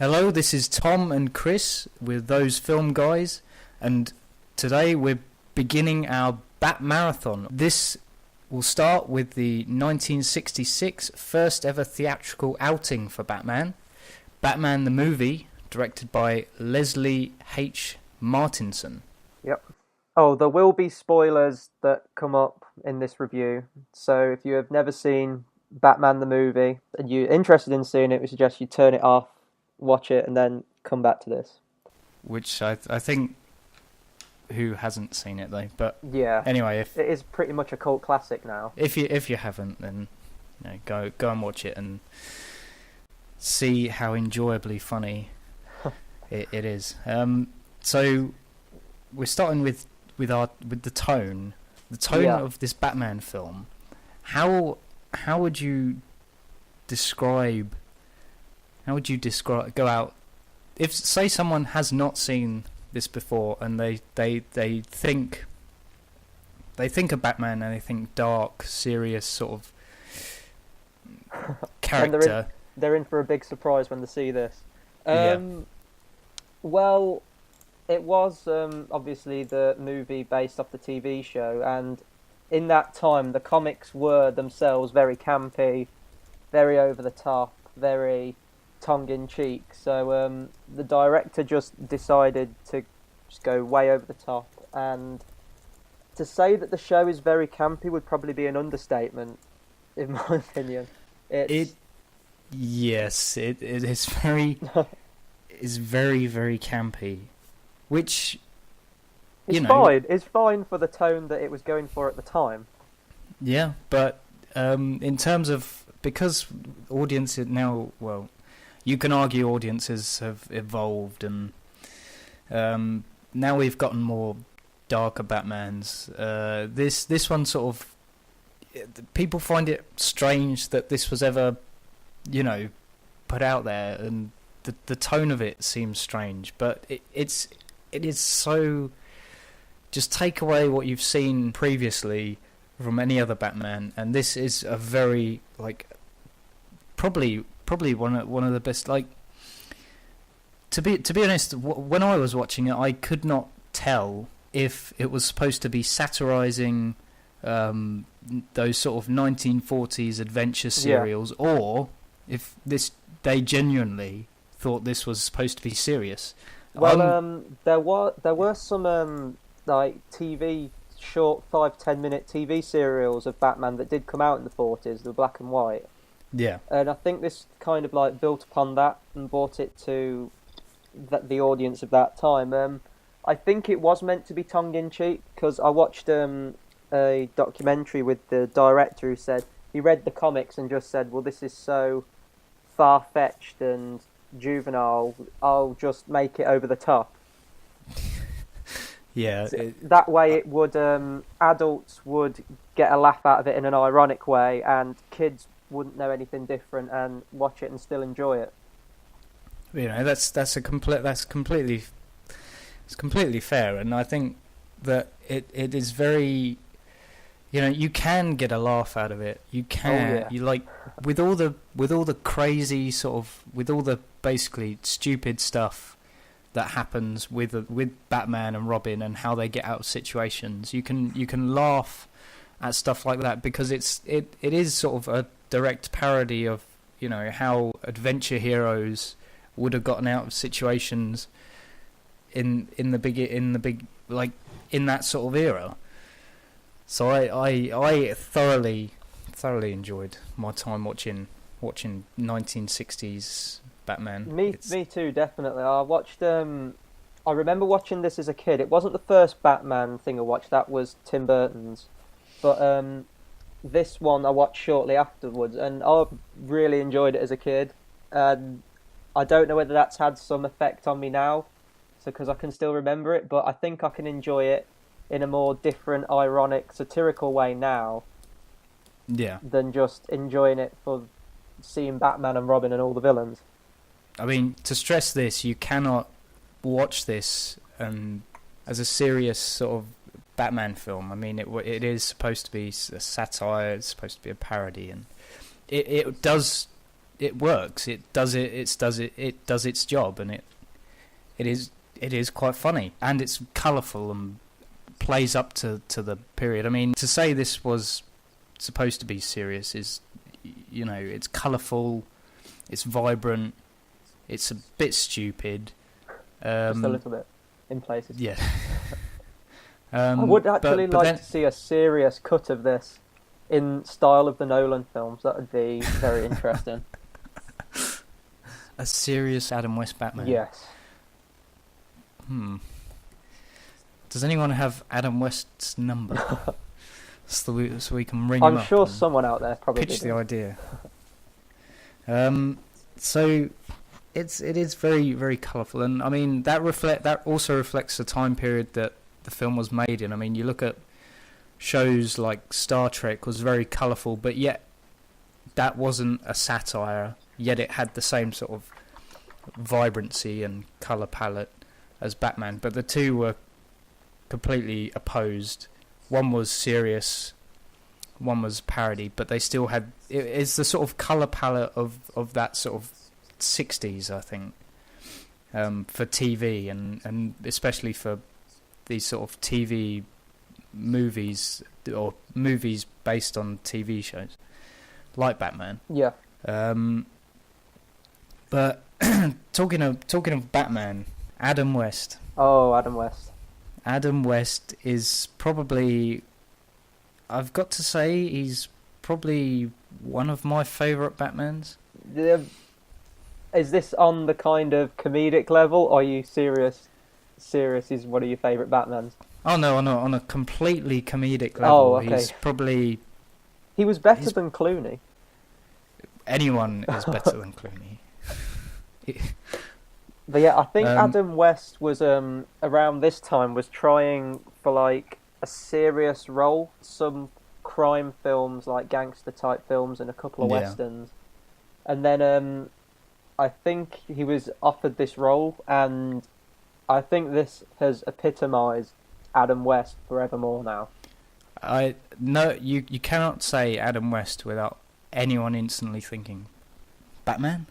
Hello, this is Tom and Chris with Those Film Guys, and today we're beginning our Batmarathon. This will start with the 1966 first ever theatrical outing for Batman, Batman the movie, directed by Leslie H. Martinson. Yep. Oh, there will be spoilers that come up in this review, so if you have never seen Batman the movie and you're interested in seeing it, we suggest you turn it off, watch it, and then come back to this. Which I think, who hasn't seen it though? But yeah, anyway, if it is pretty much a cult classic now. If you haven't, then go and watch it and see how enjoyably funny it is. So we're starting with the tone of this Batman film. How would you describe? How would you describe? Go out. If say someone has not seen this before and they think of Batman and they think dark, serious sort of character. And they're in for a big surprise when they see this. Yeah. Well, it was obviously the movie based off the TV show, and in that time the comics were themselves very campy, very over the top, very tongue-in-cheek. So the director just decided to just go way over the top, and to say that the show is very campy would probably be an understatement, in my opinion. It is very is very, very campy, which it's fine for the tone that it was going for at the time. Yeah, but in terms of, because audiences now, well, you can argue audiences have evolved, and now we've gotten more darker Batmans. This one sort of, people find it strange that this was ever, put out there, and the tone of it seems strange. But it is so. Just take away what you've seen previously from any other Batman, and this is a very probably one of the best. To be honest, when I was watching it, I could not tell if it was supposed to be satirizing those sort of 1940s adventure serials, or if they genuinely thought this was supposed to be serious. Well, there were some TV short 5-10 minute TV serials of Batman that did come out in the 40s, the black and white. Yeah. And I think this kind of built upon that and brought it to the audience of that time. I think it was meant to be tongue-in-cheek, because I watched a documentary with the director who said he read the comics and just said, well, this is so far-fetched and juvenile, I'll just make it over the top. Yeah. That way it would, adults would get a laugh out of it in an ironic way, and kids wouldn't know anything different and watch it and still enjoy it. That's completely fair, and I think that it is very, you can get a laugh out of it. You can. You with all the crazy sort of, with all the basically stupid stuff that happens with Batman and Robin and how they get out of situations. You can laugh at stuff like that because it is sort of a direct parody of how adventure heroes would have gotten out of situations in that sort of era. So I thoroughly enjoyed my time watching 1960s Batman. Me too, definitely. I remember watching this as a kid. It wasn't the first Batman thing I watched. That was Tim Burton's, but this one I watched shortly afterwards, and I really enjoyed it as a kid. And I don't know whether that's had some effect on me now, because I can still remember it, but I think I can enjoy it in a more different, ironic, satirical way now. Yeah. Than just enjoying it for seeing Batman and Robin and all the villains. I mean, to stress this, you cannot watch this as a serious sort of Batman film. I mean, it is supposed to be a satire, it's supposed to be a parody, and it does it works. It does its job, and it is quite funny, and it's colourful and plays up to the period. I mean, to say this was supposed to be serious is, it's colourful, it's vibrant, it's a bit stupid. Just a little bit in places. Yeah. I would actually like to see a serious cut of this in style of the Nolan films. That would be very interesting. A serious Adam West Batman? Yes. Does anyone have Adam West's number? so we can ring him up. I'm sure someone out there probably pitch did. the idea. So it is very, very colourful, and I mean that also reflects the time period that the film was made in. I mean, you look at shows like Star Trek was very colourful, but yet that wasn't a satire. Yet it had the same sort of vibrancy and colour palette as Batman. But the two were completely opposed. One was serious, one was parody, but they still had... It's the sort of colour palette of that sort of 60s, I think, for TV, and especially for these sort of TV movies, or movies based on TV shows, like Batman. Yeah. But talking of Batman, Adam West. Oh, Adam West. Adam West is probably, I've got to say, he's probably one of my favourite Batmans. Is this on the kind of comedic level, or are you serious? Serious is one of your favourite Batmans? Oh no, on a completely comedic level. Oh, okay. He's probably... He was better than Clooney. Anyone is better than Clooney. But yeah, I think Adam West was around this time was trying for like a serious role, some crime films, like gangster type films, and a couple of westerns. And then I think he was offered this role, and I think this has epitomised Adam West forevermore now. You cannot say Adam West without anyone instantly thinking Batman.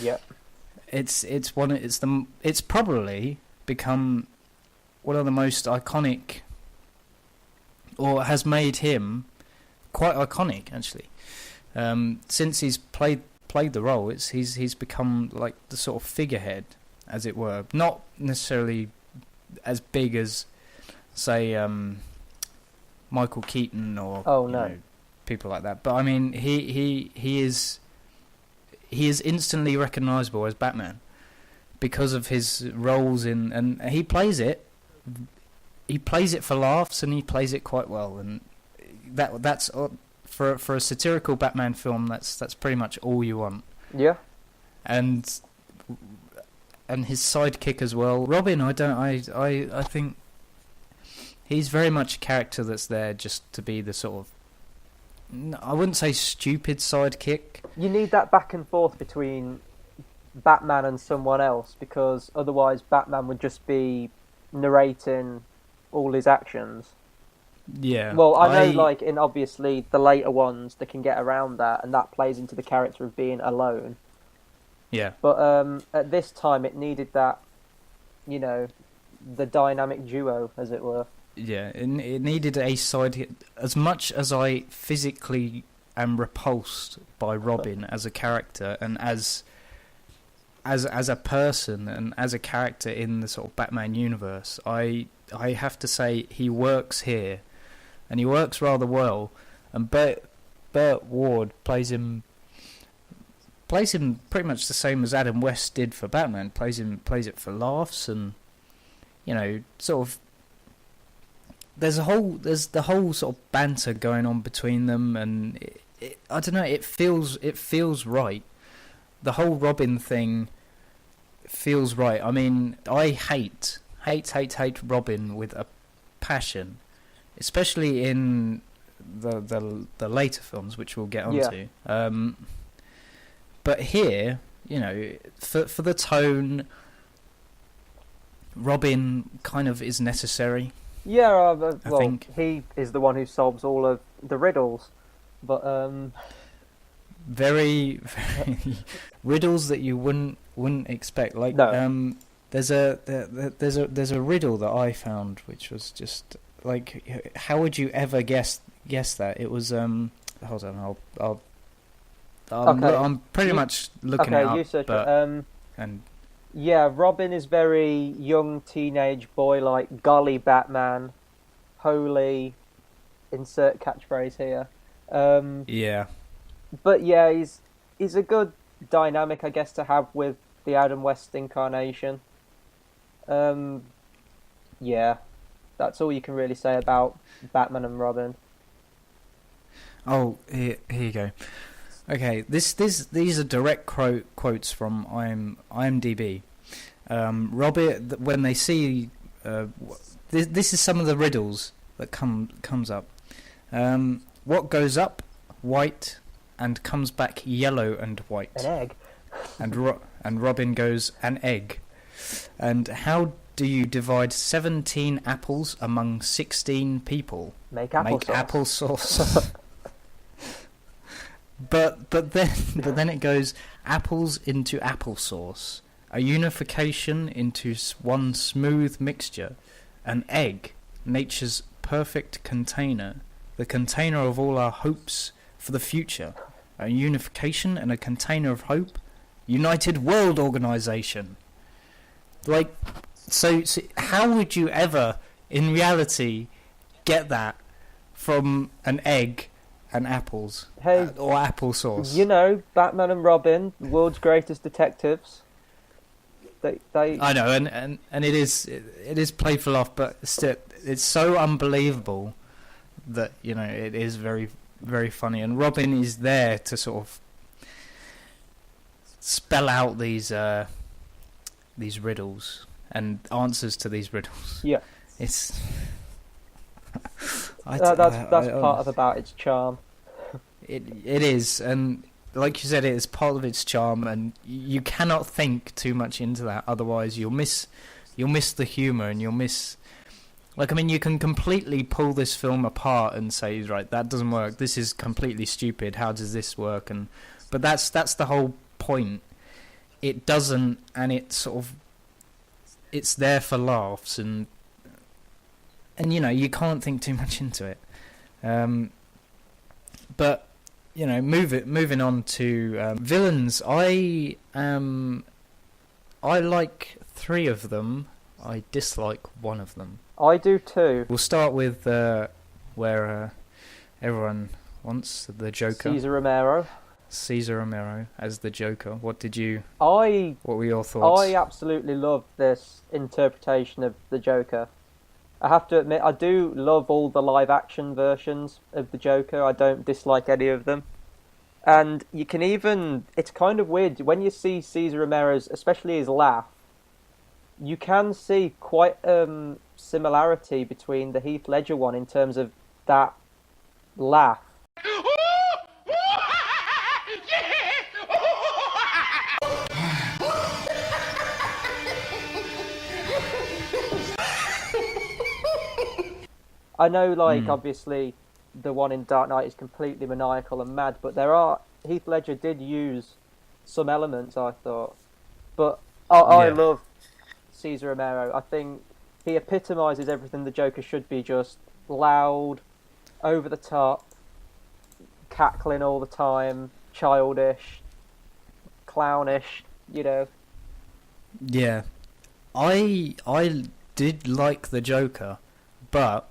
Yep. It's probably become one of the most iconic, or has made him quite iconic actually. Since he's played the role, he's become like the sort of figurehead, as it were. Not necessarily as big as, say, Michael Keaton or people like that. But I mean, he is instantly recognisable as Batman because of his roles and he plays it for laughs, and he plays it quite well, and that's for a satirical Batman film, that's pretty much all you want. Yeah. And his sidekick as well, Robin. I think he's very much a character that's there just to be the sort of, I wouldn't say stupid sidekick. You need that back and forth between Batman and someone else, because otherwise Batman would just be narrating all his actions. Yeah. Well, I know, like, in obviously the later ones, they can get around that, and that plays into the character of being alone. Yeah. But at this time, it needed that, the dynamic duo, as it were. Yeah, it needed a side. As much as I physically am repulsed by Robin as a character and as a person and as a character in the sort of Batman universe, I have to say he works here, and he works rather well. And Burt Ward plays him pretty much the same as Adam West did for Batman. Plays it for laughs, and sort of. There's the whole sort of banter going on between them, and I don't know. It feels right. The whole Robin thing feels right. I mean, I hate Robin with a passion, especially in the later films, which we'll get onto. Yeah. But here, for the tone, Robin kind of is necessary. Yeah, I think he is the one who solves all of the riddles, but very riddles that you wouldn't expect. Like No. there's a riddle that I found which was just like, how would you ever guess that? It was hold on, Okay. I'm pretty much looking it Okay, up, you search but it. and Yeah, Robin is very young teenage boy, like golly Batman, holy, insert catchphrase here. yeah. But yeah, he's a good dynamic, I guess, to have with the Adam West incarnation. Um, yeah, that's all you can really say about Batman and Robin. Oh, here you go. Okay, these are direct quotes from IMDb. Robin, when they see, this is some of the riddles that comes up. What goes up white and comes back yellow and white? An egg. And Robin goes, an egg. And how do you divide 17 apples among 16 people? Make applesauce. But then it goes apples into applesauce, a unification into one smooth mixture, an egg, nature's perfect container, the container of all our hopes for the future, a unification and a container of hope, United World Organization. Like, so how would you ever, in reality, get that from an egg and apples, Hey, or applesauce? you know, Batman and Robin, world's greatest detectives. They. I know, and it is played for laugh, but still, it's so unbelievable that, you know, it is very, very funny. And Robin is there to sort of spell out these riddles and answers to these riddles. Yeah. It's That's part about its charm. It is, and like you said, it is part of its charm, and you cannot think too much into that. Otherwise, you'll miss the humour, and you'll miss. Like, I mean, you can completely pull this film apart and say, right, that doesn't work. This is completely stupid. How does this work? But that's the whole point. It doesn't, and it's there for laughs, and you know, you can't think too much into it. But you know, moving on to villains. I like 3 of them. I dislike 1 of them. I do too. We'll start with where everyone wants the Joker. Cesar Romero as the Joker. What were your thoughts? I absolutely love this interpretation of the Joker. I have to admit, I do love all the live-action versions of the Joker. I don't dislike any of them. And you can even... It's kind of weird. When you see Cesar Romero's, especially his laugh, you can see quite similarity between the Heath Ledger one in terms of that laugh. I know, like, obviously, the one in Dark Knight is completely maniacal and mad, but Heath Ledger did use some elements, I thought. But I love Cesar Romero. I think he epitomises everything the Joker should be, just loud, over the top, cackling all the time, childish, clownish, you know. Yeah. I did like the Joker, but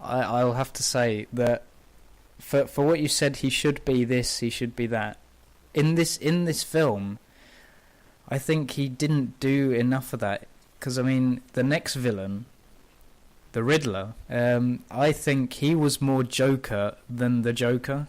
I'll have to say that for what you said, he should be this, he should be that. In this film, I think he didn't do enough of that. Because, I mean, the next villain, the Riddler, I think he was more Joker than the Joker.